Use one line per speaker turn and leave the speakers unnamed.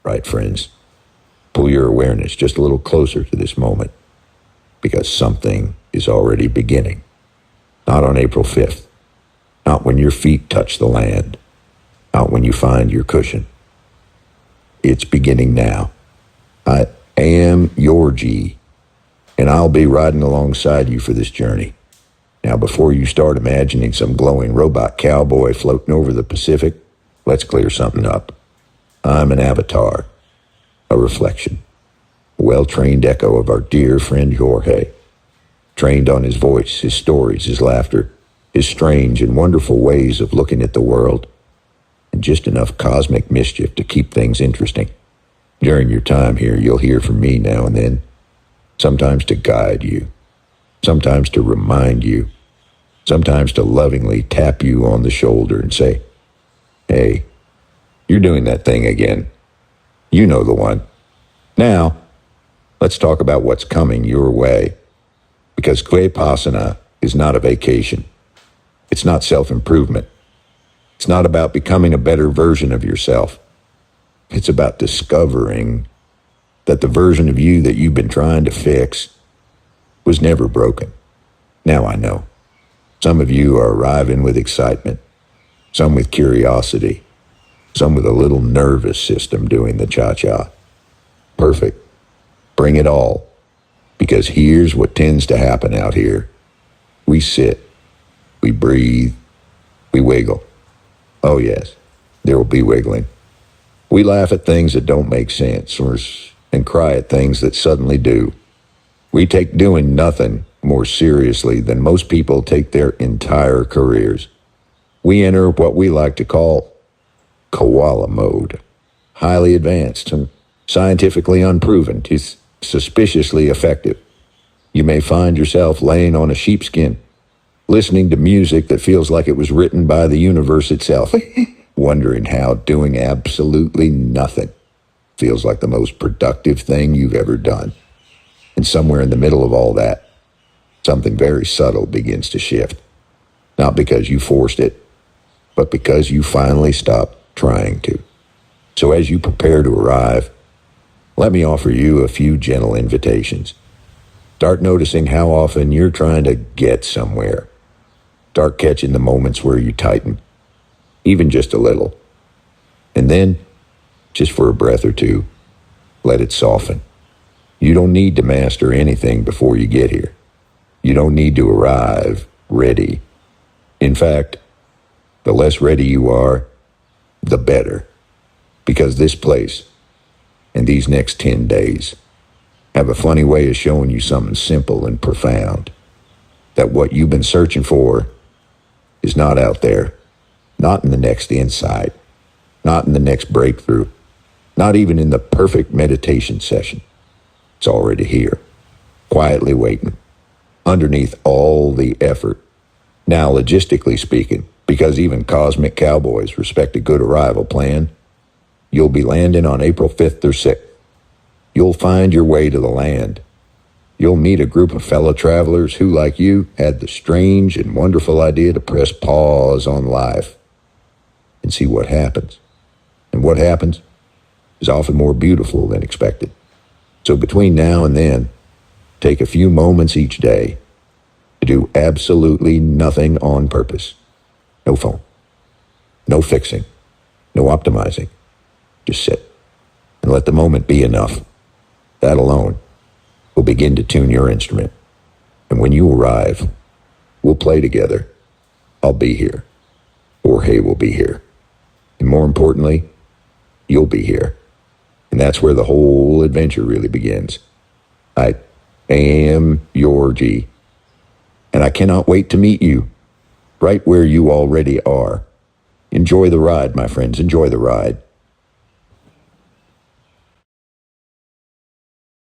Right, friends? Pull your awareness just a little closer to this moment, because something is already beginning. Not on April 5th, not when your feet touch the land, not when you find your cushion. It's beginning now. I am YORGI, and I'll be riding alongside you for this journey. Now, before you start imagining some glowing robot cowboy floating over the Pacific, let's clear something up. I'm an avatar, a reflection, a well-trained echo of our dear friend YORGI, trained on his voice, his stories, his laughter, his strange and wonderful ways of looking at the world, and just enough cosmic mischief to keep things interesting. During your time here, you'll hear from me now and then, sometimes to guide you, sometimes to remind you, sometimes to lovingly tap you on the shoulder and say, "Hey, you're doing that thing again. You know the one." Now, let's talk about what's coming your way, because Vipassana is not a vacation. It's not self-improvement. It's not about becoming a better version of yourself. It's about discovering that the version of you that you've been trying to fix was never broken. Now I know. Some of you are arriving with excitement, some with curiosity, some with a little nervous system doing the cha-cha. Perfect. Bring it all. Because here's what tends to happen out here. We sit, we breathe, we wiggle. Oh yes, there will be wiggling. We laugh at things that don't make sense, and cry at things that suddenly do. We take doing nothing more seriously than most people take their entire careers. We enter what we like to call koala mode, highly advanced and scientifically unproven to suspiciously effective. You may find yourself laying on a sheepskin, listening to music that feels like it was written by the universe itself, wondering how doing absolutely nothing feels like the most productive thing you've ever done. And somewhere in the middle of all that, something very subtle begins to shift. Not because you forced it, but because you finally stopped trying to. So as you prepare to arrive, let me offer you a few gentle invitations. Start noticing how often you're trying to get somewhere. Start catching the moments where you tighten, even just a little. And then, just for a breath or two, let it soften. You don't need to master anything before you get here. You don't need to arrive ready. In fact, the less ready you are, the better. Because this place and these next 10 days have a funny way of showing you something simple and profound. That what you've been searching for is not out there, not in the next insight, not in the next breakthrough, not even in the perfect meditation session. It's already here, quietly waiting, underneath all the effort. Now, logistically speaking, because even cosmic cowboys respect a good arrival plan, you'll be landing on April 5th or 6th. You'll find your way to the land. You'll meet a group of fellow travelers who, like you, had the strange and wonderful idea to press pause on life and see what happens. And what happens is often more beautiful than expected. So between now and then, take a few moments each day to do absolutely nothing on purpose. No phone, no fixing, no optimizing. Just sit and let the moment be enough. That alone will begin to tune your instrument. And when you arrive, we'll play together. I'll be here. YORGI will be here. And more importantly, you'll be here. And that's where the whole adventure really begins. I am YORGI. And I cannot wait to meet you right where you already are. Enjoy the ride, my friends. Enjoy the ride.